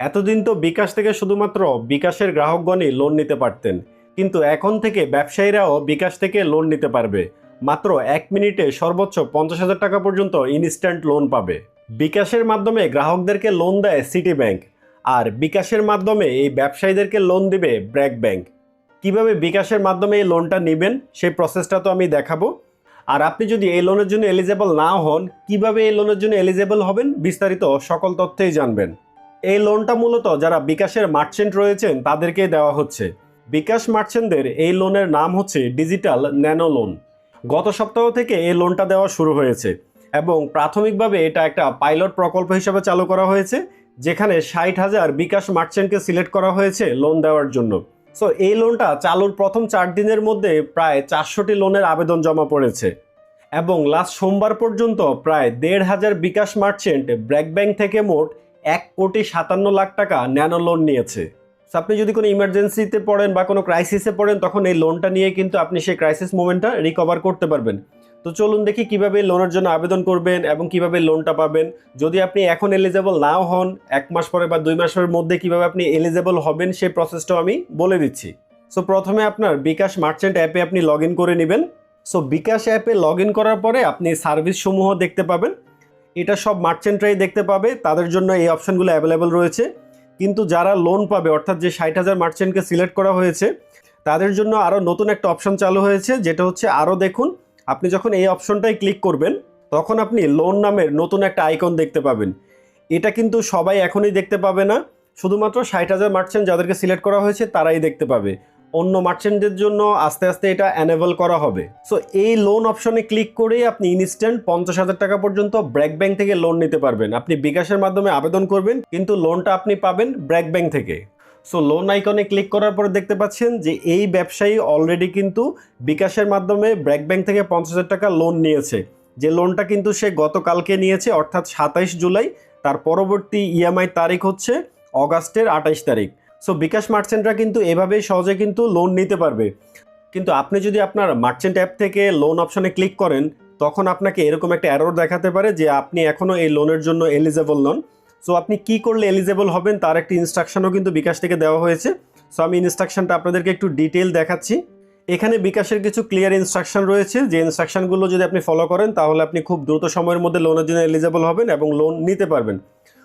এতদিন তো বিকাশ থেকে শুধুমাত্র বিকাশের গ্রাহকগণই লোন নিতে পারতেন, কিন্তু এখন থেকে ব্যবসায়ীরাও বিকাশ থেকে লোন নিতে পারবে। মাত্র 1 মিনিটে সর্বোচ্চ 50,000 টাকা পর্যন্ত ইনস্ট্যান্ট লোন পাবে। বিকাশের মাধ্যমে গ্রাহকদেরকে লোন দেয় সিটি ব্যাংক, আর বিকাশের মাধ্যমে এই ব্যবসায়ীদেরকে লোন দিবে ব্র্যাক ব্যাংক। কিভাবে বিকাশের মাধ্যমে এই লোনটা নেবেন সেই প্রসেসটা তো আমি দেখাবো। আর আপনি যদি এই লোনের জন্য এলিজেবল না হন, কিভাবে এই লোনের জন্য এলিজেবল হবেন বিস্তারিত সকল তথ্যই জানবেন। এই লোনটা মূলত যারা বিকাশের মার্চেন্ট রয়েছেন তাদেরকে দেওয়া হচ্ছে। বিকাশ মার্চেন্টদের এই লোনের নাম হচ্ছে ডিজিটাল ন্যানো লোন। গত সপ্তাহ থেকে এই লোনটা দেওয়া শুরু হয়েছে এবং প্রাথমিকভাবে এটা একটা পাইলট প্রকল্প হিসেবে চালু করা হয়েছে, যেখানে 60,000 বিকাশ মার্চেন্টকে সিলেক্ট করা হয়েছে লোন দেওয়ার জন্য। সো এই লোনটা চালুর প্রথম 4 দিনের মধ্যে প্রায় 400টি লোনের আবেদন জমা পড়েছে এবং লাস্ট সোমবার পর্যন্ত প্রায় 1,500 বিকাশ মার্চেন্ট ব্র্যাক ব্যাংক থেকে মোট 1,57,00,000 টাকা ন্যানো লোন নিয়েছে। সো আপনি যদি কোনো ইমার্জেন্সিতে পড়েন বা কোনো ক্রাইসিসে পড়েন, তখন এই লোনটা নিয়ে কিন্তু আপনি সেই ক্রাইসিস মোমেন্টটা রিকভার করতে পারবেন। তো চলুন দেখি কিভাবে লোনের জন্য আবেদন করবেন এবং কিভাবে লোনটা পাবেন। যদি আপনি এখন এলিজেবল নাও হন, 1 মাস পরে বা 2 মাসের মধ্যে কিভাবে আপনি এলিজেবল হবেন সেই প্রসেসটাও আমি বলে দিচ্ছি। সো প্রথমে আপনার বিকাশ মার্চেন্ট অ্যাপে আপনি লগ ইন করে নেবেন। সো বিকাশ অ্যাপে লগ ইন করার পরে আপনি সার্ভিস সমূহ দেখতে পাবেন। এটা সব মার্চেন্টরাই দেখতে পাবে, তাদের জন্য এই অপশনগুলো অ্যাভেলেবল রয়েছে। কিন্তু যারা লোন পাবে, অর্থাৎ যে 60,000 মার্চেন্টকে সিলেক্ট করা হয়েছে, তাদের জন্য আরও নতুন একটা অপশন চালু হয়েছে, যেটা হচ্ছে আরও দেখুন। আপনি যখন এই অপশনটাই ক্লিক করবেন, তখন আপনি লোন নামের নতুন একটা আইকন দেখতে পাবেন। এটা কিন্তু সবাই এখনই দেখতে পাবে না, শুধুমাত্র 60,000 মার্চেন্ট যাদেরকে সিলেক্ট করা হয়েছে তারাই দেখতে পাবে। অন্য মার্চেন্টদের জন্য আস্তে আস্তে এটা অ্যানেবল করা হবে। সো এই লোন অপশনে ক্লিক করেই আপনি ইনস্ট্যান্ট 50,000 টাকা পর্যন্ত ব্র্যাক ব্যাংক থেকে লোন নিতে পারবেন। আপনি বিকাশের মাধ্যমে আবেদন করবেন, কিন্তু লোনটা আপনি পাবেন ব্র্যাক ব্যাংক থেকে। সো লোন আইকনে ক্লিক করার পরে দেখতে পাচ্ছেন যে এই ব্যবসায়ী অলরেডি কিন্তু বিকাশের মাধ্যমে ব্র্যাক ব্যাংক থেকে 50,000 টাকা লোন নিয়েছে। যে লোনটা কিন্তু সে গতকালকে নিয়েছে, অর্থাৎ 27 জুলাই। তার পরবর্তী ইএমআই তারিখ হচ্ছে অগাস্টের 28 তারিখ। সো বিকাশ মার্চেন্টরা কিন্তু এভাবেই সহজে কিন্তু লোন নিতে পারবে। কিন্তু আপনি যদি আপনার মার্চেন্ট অ্যাপ থেকে লোন অপশনে ক্লিক করেন, তখন আপনাকে এরকম একটা এরর দেখাতে পারে যে আপনি এখনও এই লোনের জন্য এলিজেবল নন। সো আপনি কি করলে এলিজেবল হবেন তার একটি ইনস্ট্রাকশনও কিন্তু বিকাশ থেকে দেওয়া হয়েছে। সো আমি ইনস্ট্রাকশনটা আপনাদেরকে একটু ডিটেল দেখাচ্ছি। এখানে বিকাশের কিছু ক্লিয়ার ইনস্ট্রাকশন রয়েছে, যে ইনস্ট্রাকশনগুলো যদি আপনি ফলো করেন তাহলে আপনি খুব দ্রুত সময়ের মধ্যে লোনের জন্য এলিজেবল হবেন এবং লোন নিতে পারবেন।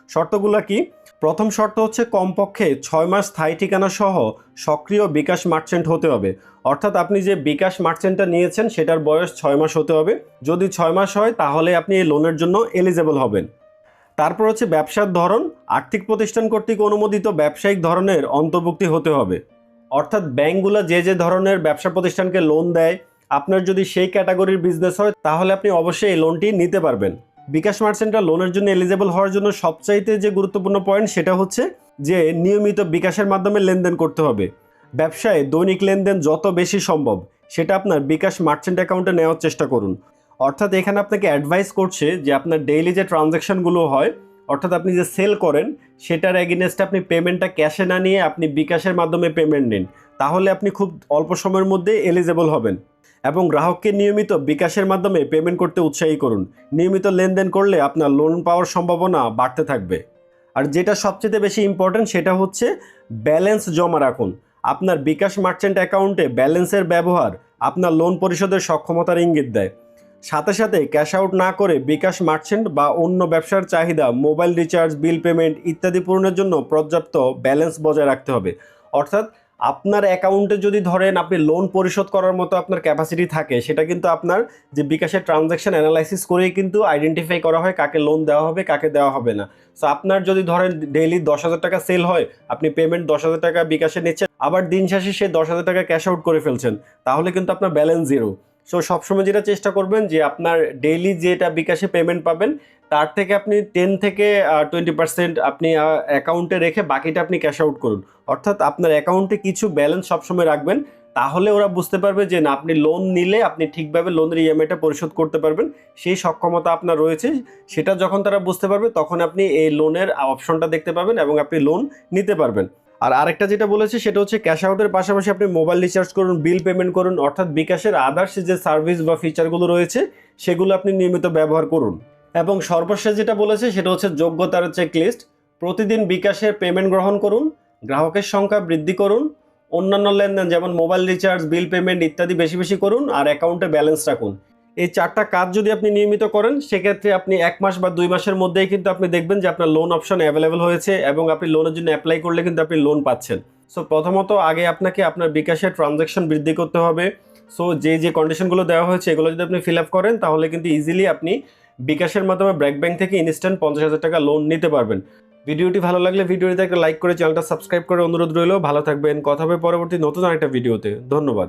শর্তগুলো কি? প্রথম শর্ত হচ্ছে কমপক্ষে 6 মাস স্থায়ী ঠিকানা সহ সক্রিয় বিকাশ মার্চেন্ট হতে হবে। অর্থাৎ আপনি যে বিকাশ মার্চেন্টটা নিয়েছেন সেটার বয়স 6 মাস হতে হবে। যদি 6 মাস হয় তাহলে আপনি এই লোনের জন্য এলিজেবল হবেন। তারপর হচ্ছে ব্যবসার ধরন, আর্থিক প্রতিষ্ঠান কর্তৃক অনুমোদিত ব্যবসায়িক ধরনের অন্তর্ভুক্তি হতে হবে। অর্থাৎ ব্যাংকগুলো যে যে ধরনের ব্যবসা প্রতিষ্ঠানকে লোন দেয়, আপনার যদি সেই ক্যাটাগরির বিজনেস হয় তাহলে আপনি অবশ্যই এই লোনটি নিতে পারবেন। বিকাশ মার্চেন্টরা লোনের জন্য এলিজেবল হওয়ার জন্য সবচাইতে যে গুরুত্বপূর্ণ পয়েন্ট সেটা হচ্ছে যে নিয়মিত বিকাশের মাধ্যমে লেনদেন করতে হবে। ব্যবসায় দৈনিক লেনদেন যত বেশি সম্ভব সেটা আপনার বিকাশ মার্চেন্ট অ্যাকাউন্টে নেওয়ার চেষ্টা করুন। অর্থাৎ এখানে আপনাকে অ্যাডভাইস করছে যে আপনার ডেইলি যে ট্রানজ্যাকশনগুলো হয়, অর্থাৎ আপনি যে সেল করেন সেটার এগেইনস্টে আপনি পেমেন্টটা ক্যাশে না নিয়ে আপনি বিকাশের মাধ্যমে পেমেন্ট নিন, তাহলে আপনি খুব অল্প সময়ের মধ্যে এলিজেবল হবেন। এবং গ্রাহককে নিয়মিত বিকাশের মাধ্যমে পেমেন্ট করতে উৎসাহী করুন। নিয়মিত লেনদেন করলে আপনার লোন পাওয়ার সম্ভাবনা বাড়তে থাকবে। আর যেটা সবচেয়ে বেশি ইম্পর্টেন্ট সেটা হচ্ছে ব্যালেন্স জমা রাখুন। আপনার বিকাশ মার্চেন্ট অ্যাকাউন্টে ব্যালেন্সের ব্যবহার আপনার লোন পরিশোধের সক্ষমতার ইঙ্গিত দেয়। সাথে সাথে ক্যাশ আউট না করে বিকাশ মার্চেন্ট বা অন্য ব্যবসার চাহিদা, মোবাইল রিচার্জ, বিল পেমেন্ট ইত্যাদি পূরণের জন্য পর্যাপ্ত ব্যালেন্স বজায় রাখতে হবে। অর্থাৎ আপনার অ্যাকাউন্টে যদি ধরেন আপনি লোন পরিশোধ করার মতো আপনার ক্যাপাসিটি থাকে, সেটা কিন্তু আপনার যে বিকাশের ট্রানজ্যাকশন অ্যানালাইসিস করেই কিন্তু আইডেন্টিফাই করা হয় কাকে লোন দেওয়া হবে কাকে দেওয়া হবে না। সো আপনার যদি ধরেন ডেইলি 10,000 টাকা সেল হয়, আপনি পেমেন্ট 10,000 টাকা বিকাশে নিচ্ছেন, আবার দিন শেষে সে 10,000 টাকা ক্যাশ আউট করে ফেলছেন, তাহলে কিন্তু আপনার ব্যালেন্স জিরো। সো সবসময় যেটা চেষ্টা করবেন যে আপনার ডেইলি যেটা বিকাশে পেমেন্ট পাবেন তার থেকে আপনি 10 থেকে 20% আপনি অ্যাকাউন্টে রেখে বাকিটা আপনি ক্যাশ আউট করুন। অর্থাৎ আপনার অ্যাকাউন্টে কিছু ব্যালেন্স সবসময় রাখবেন, তাহলে ওরা বুঝতে পারবে যে না, আপনি লোন নিলে আপনি ঠিকভাবে লোনের ইএমআইটা পরিশোধ করতে পারবেন, সেই সক্ষমতা আপনার রয়েছে। সেটা যখন তারা বুঝতে পারবে তখন আপনি এই লোনের অপশনটা দেখতে পাবেন এবং আপনি লোন নিতে পারবেন। আর আরেকটা যেটা বলেছে সেটা হচ্ছে ক্যাশ আউটের পাশাপাশি আপনি মোবাইল রিচার্জ করুন, বিল পেমেন্ট করুন, অর্থাৎ বিকাশের আদার্স যে সার্ভিস বা ফিচারগুলো রয়েছে সেগুলো আপনি নিয়মিত ব্যবহার করুন। এবং সর্বশেষ যেটা বলেছে সেটা হচ্ছে যোগ্যতার চেকলিস্ট। প্রতিদিন বিকাশের পেমেন্ট গ্রহণ করুন, গ্রাহকের সংখ্যা বৃদ্ধি করুন, অন্যান্য লেনদেন যেমন মোবাইল রিচার্জ, বিল পেমেন্ট ইত্যাদি বেশি বেশি করুন, আর অ্যাকাউন্টে ব্যালেন্স রাখুন। এই 4টা কাজ যদি আপনি নিয়মিত করেন, সেক্ষেত্রে আপনি 1 মাস বা 2 মাসের মধ্যেই কিন্তু আপনি দেখবেন যে আপনার লোন অপশন অ্যাভেলেবল হয়েছে এবং আপনি লোনের জন্য অ্যাপ্লাই করলে কিন্তু আপনি লোন পাচ্ছেন। সো প্রথমত আগে আপনাকে আপনার বিকাশের ট্রানজ্যাকশন বৃদ্ধি করতে হবে। সো যে কন্ডিশনগুলো দেওয়া হয়েছে এগুলো যদি আপনি ফিল আপ করেন, তাহলে কিন্তু ইজিলি আপনি বিকাশের মাধ্যমে ব্র্যাক ব্যাংক থেকে ইনস্ট্যান্ট 50,000 টাকা লোন নিতে পারবেন। ভিডিওটি ভালো লাগলে ভিডিওটিতে একটা লাইক করে চ্যানেলটা সাবস্ক্রাইব করে অনুরোধ রইল। ভালো থাকবেন, কথা হবে পরবর্তী নতুন আরেকটা ভিডিওতে। ধন্যবাদ।